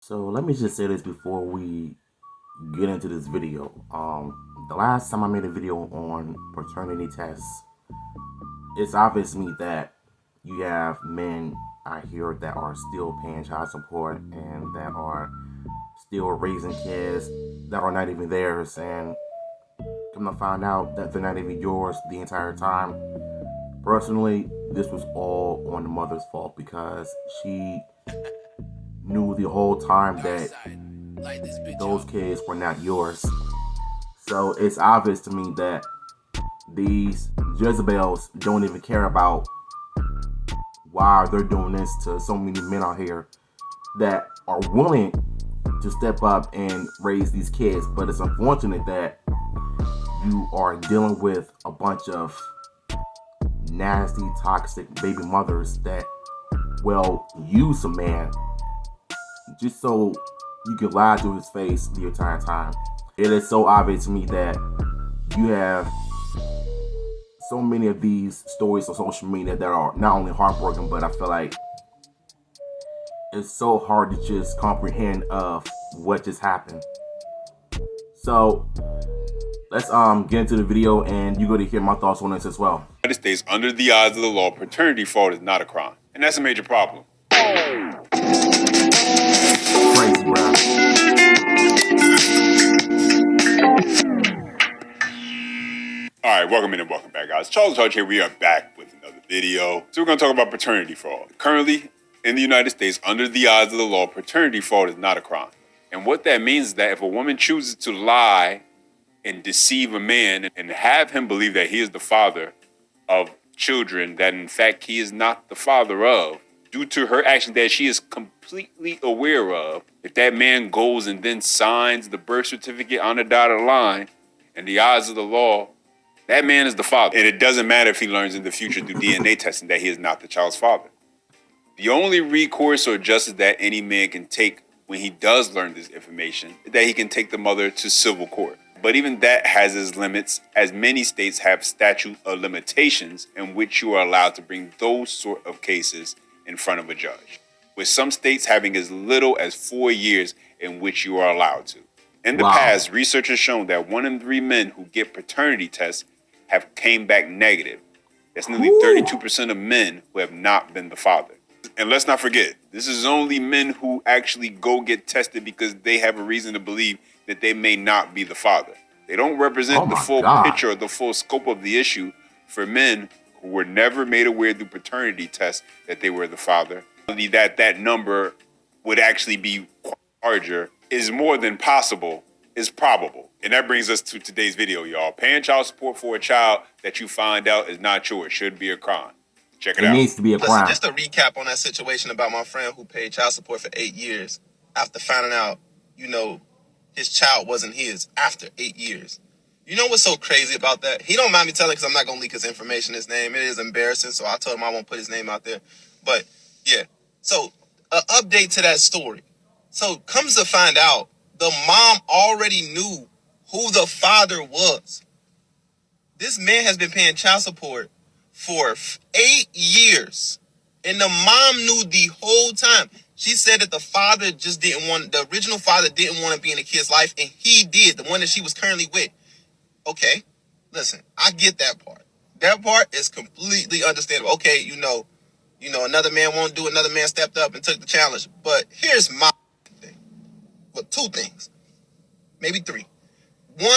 So let me just say this before we get into this video. The last time I made a video on paternity tests, it's obvious to me that you have men out here that are still paying child support and that are still raising kids that are not even theirs, and come to find out that they're not even yours the entire time. Personally, this was all on the mother's fault because she knew the whole time that those kids were not yours. So it's obvious to me that these Jezebels don't even care about why they're doing this to so many men out here that are willing to step up and raise these kids. But it's unfortunate that you are dealing with a bunch of nasty, toxic baby mothers that will use a man just so you can lie to his face the entire time. It is so obvious to me that you have so many of these stories on social media that are not only heartbroken, but I feel like it's so hard to just comprehend of what just happened. So let's get into the video, and you're going to hear my thoughts on this as well. United States, under the eyes of the law, paternity fraud is not a crime, and that's a major problem. Crazy, bro. All right, welcome in and welcome back, guys. Charles Hodge here. We are back with another video. So we're going to talk about paternity fraud. Currently, in the United States, under the eyes of the law, paternity fraud is not a crime. And what that means is that if a woman chooses to lie and deceive a man and have him believe that he is the father of children that in fact he is not the father of, due to her action that she is completely aware of, if that man goes and then signs the birth certificate on the dotted line, in the eyes of the law, that man is the father. And it doesn't matter if he learns in the future through DNA testing that he is not the child's father. The only recourse or justice that any man can take when he does learn this information is that he can take the mother to civil court. But even that has its limits, as many states have statute of limitations in which you are allowed to bring those sort of cases in front of a judge, with some states having as little as 4 years in which you are allowed to. In the past, research has shown that 1 in 3 men who get paternity tests have came back negative. That's nearly 32% of men who have not been the father. And let's not forget, this is only men who actually go get tested because they have a reason to believe that they may not be the father. They don't represent the full picture or the full scope of the issue for men who were never made aware through paternity tests that they were the father. That number would actually be larger is more than possible, is probable. And that brings us to today's video, y'all. Paying child support for a child that you find out is not yours should be a crime. Check it out. It needs to be a crime. Listen, just a recap on that situation about my friend who paid child support for 8 years after finding out, his child wasn't his after 8 years. You know what's so crazy about that? He don't mind me telling because I'm not going to leak his information, his name. It is embarrassing, so I told him I won't put his name out there. But, yeah. So, an update to that story. So, comes to find out, the mom already knew who the father was. This man has been paying child support for 8 years. And the mom knew the whole time. She said that the father just the original father didn't want to be in the kid's life, and he did, the one that she was currently with. Okay, listen, I get that part. That part is completely understandable. Okay, another man won't do, another man stepped up and took the challenge. But here's my thing. Well, 2 things. Maybe 3. 1,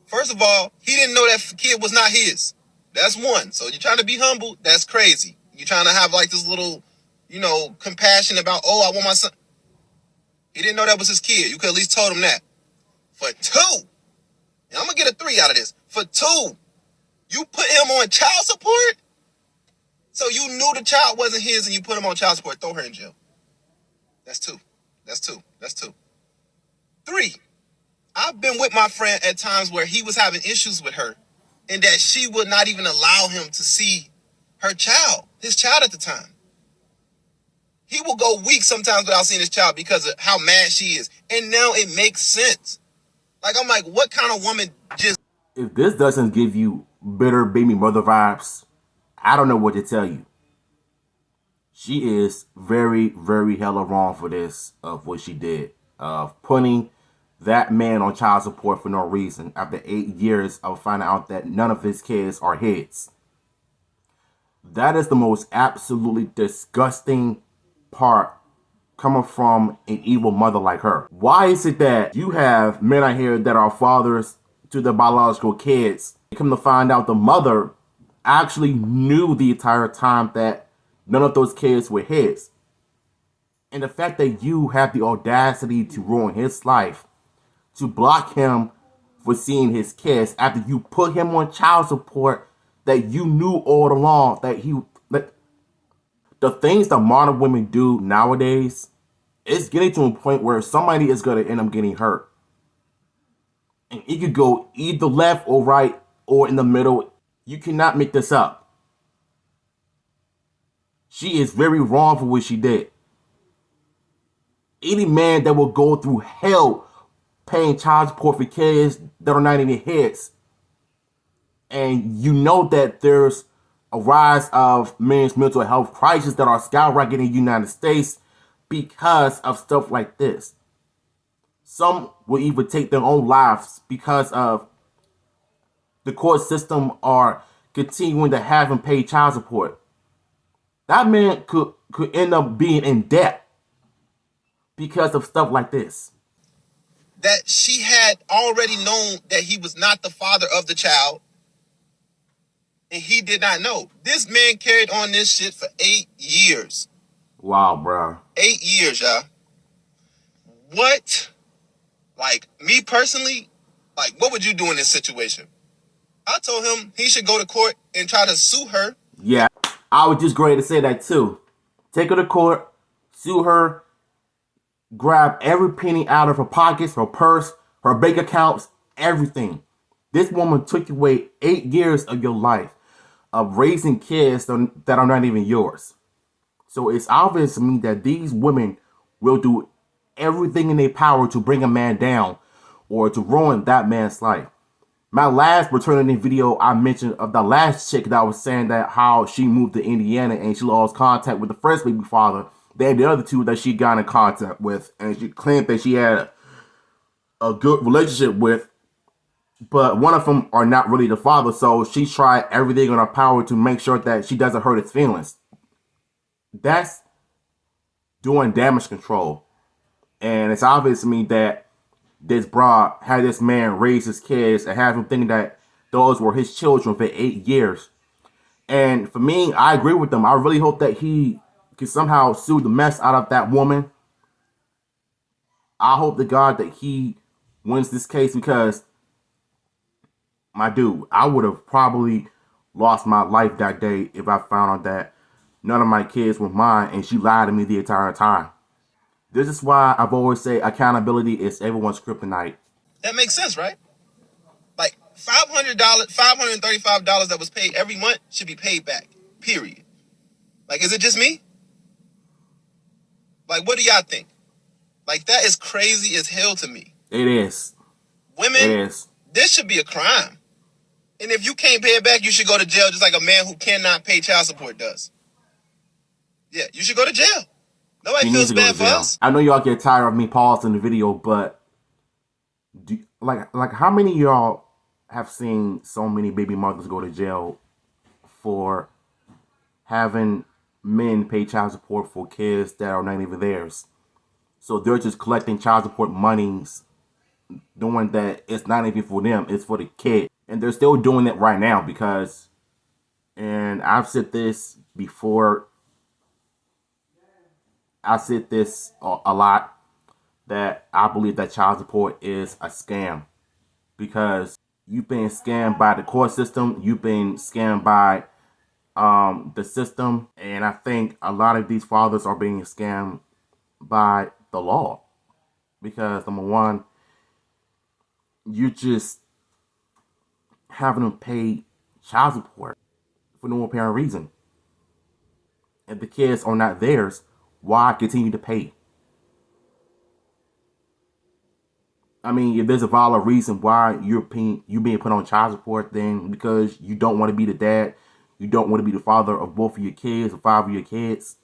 first of all, he didn't know that kid was not his. That's 1. So you're trying to be humble, that's crazy. You're trying to have like this little, compassion about, I want my son. He didn't know that was his kid. You could at least told him that. For 2, and I'm going to get a 3 out of this. For 2, you put him on child support? So you knew the child wasn't his and you put him on child support. Throw her in jail. That's 2. That's 2. That's 2. 3, I've been with my friend at times where he was having issues with her and that she would not even allow him to see her child, his child at the time. He will go weeks sometimes without seeing his child because of how mad she is. And now it makes sense. Like, I'm like, what kind of woman just... If this doesn't give you bitter baby mother vibes, I don't know what to tell you. She is very, very hella wrong for this, of what she did. Of putting that man on child support for no reason after 8 years of finding out that none of his kids are his. That is the most absolutely disgusting part coming from an evil mother like her. Why is it that you have men out here that are fathers to their biological kids, come to find out the mother actually knew the entire time that none of those kids were his? And the fact that you have the audacity to ruin his life, to block him for seeing his kids after you put him on child support that you knew all along that the things that modern women do nowadays, it's getting to a point where somebody is going to end up getting hurt. And it could go either left or right or in the middle. You cannot make this up. She is very wrong for what she did. Any man that will go through hell paying child support for kids that are not even his, and you know that there's a rise of men's mental health crises that are skyrocketing in the United States because of stuff like this. Some will even take their own lives because of the court system are continuing to have him pay child support. That man could end up being in debt because of stuff like this. That she had already known that he was not the father of the child, and he did not know. This man carried on this shit for 8 years. Wow, bro. 8 years, y'all. What? Like, me personally, like, what would you do in this situation? I told him he should go to court and try to sue her. Yeah, I was just going to say that too. Take her to court, sue her, grab every penny out of her pockets, her purse, her bank accounts, everything. This woman took away 8 years of your life of raising kids that are not even yours. So it's obvious to me that these women will do everything in their power to bring a man down or to ruin that man's life. My last paternity video, I mentioned of the last chick that was saying that how she moved to Indiana and she lost contact with the first baby father. Then the other two that she got in contact with, and she claimed that she had a good relationship with, but one of them are not really the father. So she tried everything in her power to make sure that she doesn't hurt his feelings. That's doing damage control. And it's obvious to me that this broad had this man raise his kids and have him thinking that those were his children for 8 years. And for me, I agree with them. I really hope that he can somehow sue the mess out of that woman. I hope to God that he wins this case, because, my dude, I would have probably lost my life that day if I found out that none of my kids were mine and she lied to me the entire time. This is why I've always said accountability is everyone's kryptonite. That makes sense, right? Like $500, $535 that was paid every month should be paid back. Period. Like, is it just me? Like, what do y'all think? Like, that is crazy as hell to me. It is. Women, it is. This should be a crime. And if you can't pay it back, you should go to jail, just like a man who cannot pay child support does. Yeah, you should go to jail. Nobody feels bad for us. I know y'all get tired of me pausing the video, but like how many of y'all have seen so many baby mothers go to jail for having men pay child support for kids that are not even theirs? So they're just collecting child support monies, doing that. It's not even for them, it's for the kid. And they're still doing it right now because, and I've said this before, I said this a lot, that I believe that child support is a scam, because you've been scammed by the court system, you've been scammed by the system, and I think a lot of these fathers are being scammed by the law, because number one, you just having them pay child support for no apparent reason. If the kids are not theirs, why continue to pay? I mean, if there's a valid reason why you're being put on child support, then because you don't want to be the dad, you don't want to be the father of both of your kids or 5 of your kids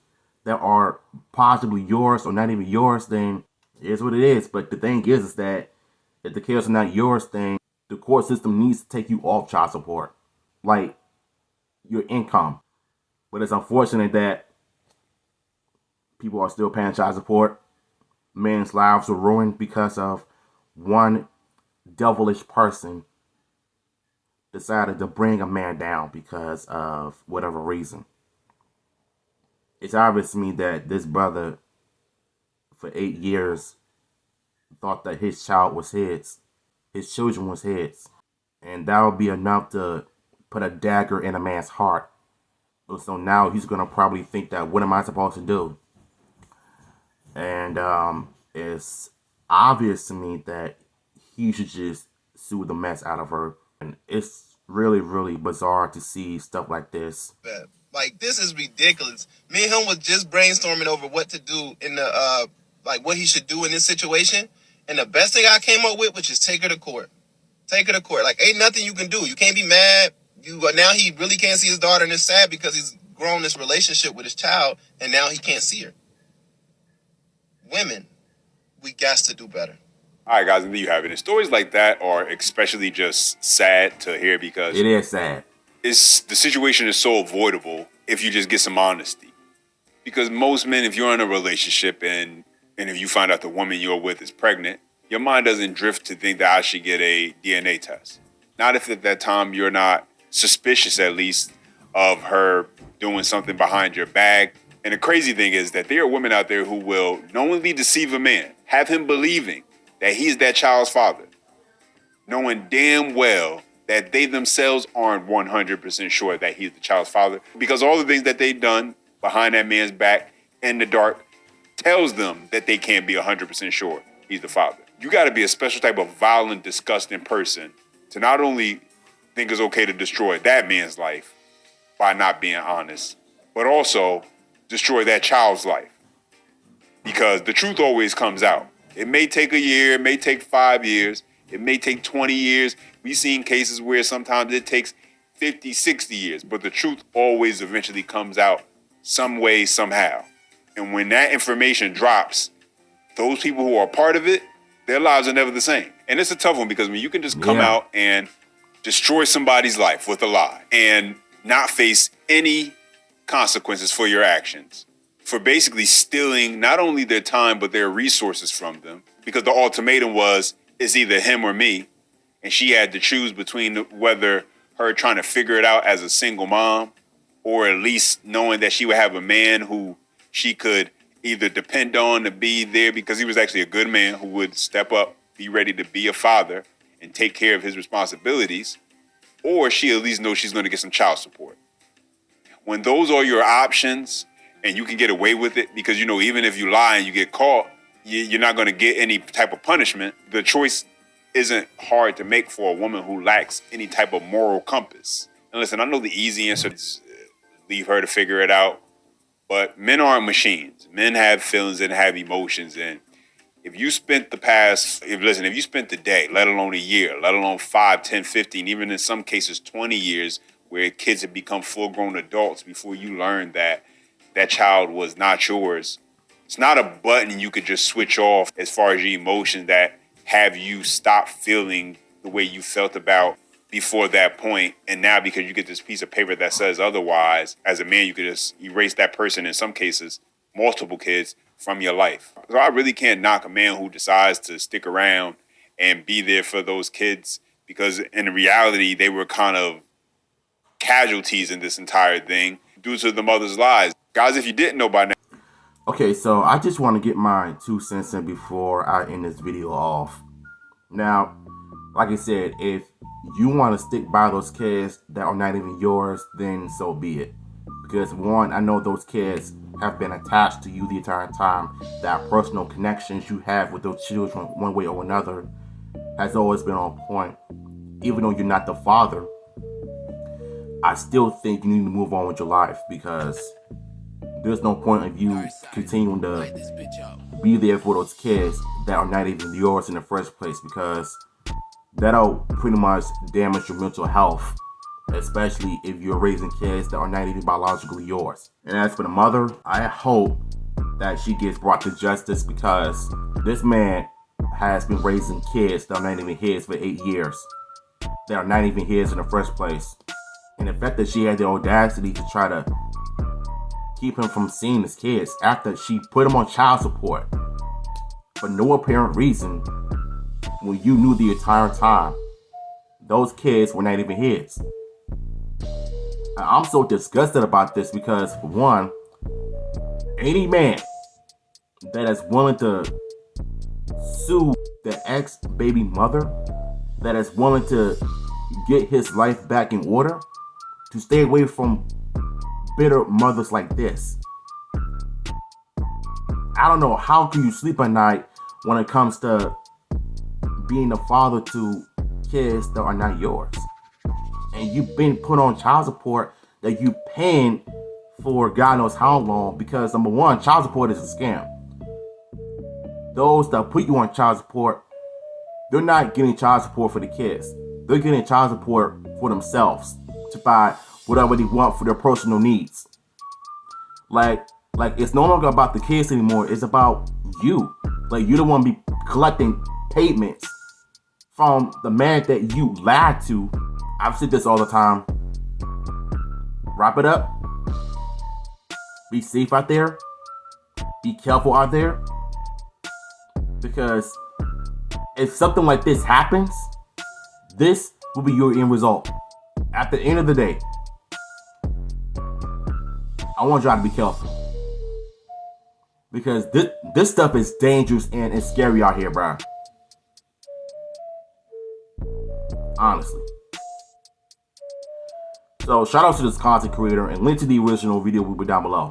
that are possibly yours or not even yours, then it is what it is. But the thing is that if the kids are not yours, then the court system needs to take you off child support, like your income. But it's unfortunate that people are still paying child support. Men's lives are ruined because of one devilish person decided to bring a man down because of whatever reason. It's obvious to me that this brother, for 8 years, thought that his child was his children was his, and that would be enough to put a dagger in a man's heart. So now he's gonna probably think that, what am I supposed to do? And it's obvious to me that he should just sue the mess out of her. And it's really, really bizarre to see stuff like this. Like, this is ridiculous. Me and him was just brainstorming over what to do in the like what he should do in this situation. And the best thing I came up with was just take her to court. Take her to court. Like, ain't nothing you can do. You can't be mad. Now he really can't see his daughter, and it's sad because he's grown this relationship with his child, and now he can't see her. Women, we got to do better. All right, guys, and there you have it. And stories like that are especially just sad to hear because it is sad. The situation is so avoidable if you just get some honesty. Because most men, if you're in a relationship and if you find out the woman you're with is pregnant, your mind doesn't drift to think that I should get a DNA test. Not if at that time you're not suspicious, at least, of her doing something behind your back. And the crazy thing is that there are women out there who will knowingly deceive a man, have him believing that he's that child's father, knowing damn well that they themselves aren't 100% sure that he's the child's father, because all the things that they've done behind that man's back in the dark tells them that they can't be 100% sure he's the father. You got to be a special type of violent, disgusting person to not only think it's okay to destroy that man's life by not being honest, but also destroy that child's life. Because the truth always comes out. It may take a year, it may take 5 years, it may take 20 years. We've seen cases where sometimes it takes 50, 60 years, but the truth always eventually comes out some way, somehow. And when that information drops, those people who are part of it, their lives are never the same. And it's a tough one because when you can just come out and destroy somebody's life with a lie and not face any consequences for your actions, for basically stealing not only their time, but their resources from them, because the ultimatum was, it's either him or me. And she had to choose between whether her trying to figure it out as a single mom, or at least knowing that she would have a man who she could either depend on to be there because he was actually a good man who would step up, be ready to be a father and take care of his responsibilities, or she at least knows she's going to get some child support. When those are your options and you can get away with it because, you know, even if you lie and you get caught, you're not going to get any type of punishment. The choice isn't hard to make for a woman who lacks any type of moral compass. And listen, I know the easy answer is leave her to figure it out. But men aren't machines. Men have feelings and have emotions. And if you spent if you spent the day, let alone a year, let alone 5, 10, 15, even in some cases 20 years, where kids have become full-grown adults before you learn that that child was not yours, it's not a button you could just switch off as far as your emotions that have you stop feeling the way you felt about before that point. And now because you get this piece of paper that says otherwise, as a man, you could just erase that person, in some cases, multiple kids, from your life. So I really can't knock a man who decides to stick around and be there for those kids, because in reality, they were kind of casualties in this entire thing due to the mother's lies. Guys, if you didn't know by now. Okay, so I just want to get my 2 cents in before I end this video off. Now, like I said, if you want to stick by those kids that are not even yours, then so be it. Because one, I know those kids have been attached to you the entire time. That personal connections you have with those children one way or another has always been on point. Even though you're not the father, I still think you need to move on with your life, because there's no point of you continuing to be there for those kids that are not even yours in the first place, because that'll pretty much damage your mental health especially if you're raising kids that are not even biologically yours. And as for the mother, I hope that she gets brought to justice, because this man has been raising kids that are not even his for 8 years, that are not even his in the first place. And the fact that she had the audacity to try to keep him from seeing his kids after she put him on child support for no apparent reason, when you knew the entire time those kids were not even his. I'm so disgusted about this because, for one, any man that is willing to sue the ex-baby mother, that is willing to get his life back in order, to stay away from bitter mothers like this. I don't know, how can you sleep at night when it comes to being a father to kids that are not yours? And you've been put on child support that you paying for God knows how long, because number one, child support is a scam. Those that put you on child support, they're not getting child support for the kids. They're getting child support for themselves to buy whatever they want for their personal needs. Like it's no longer about the kids anymore. It's about you. Like, you don't want to be collecting payments from the man that you lied to. I've said this all the time. Wrap it up. Be safe out there. Be careful out there. Because if something like this happens, this will be your end result. At the end of the day, I want y'all to be careful. Because this stuff is dangerous and it's scary out here, bro. Honestly. So shout out to this content creator, and link to the original video will be down below.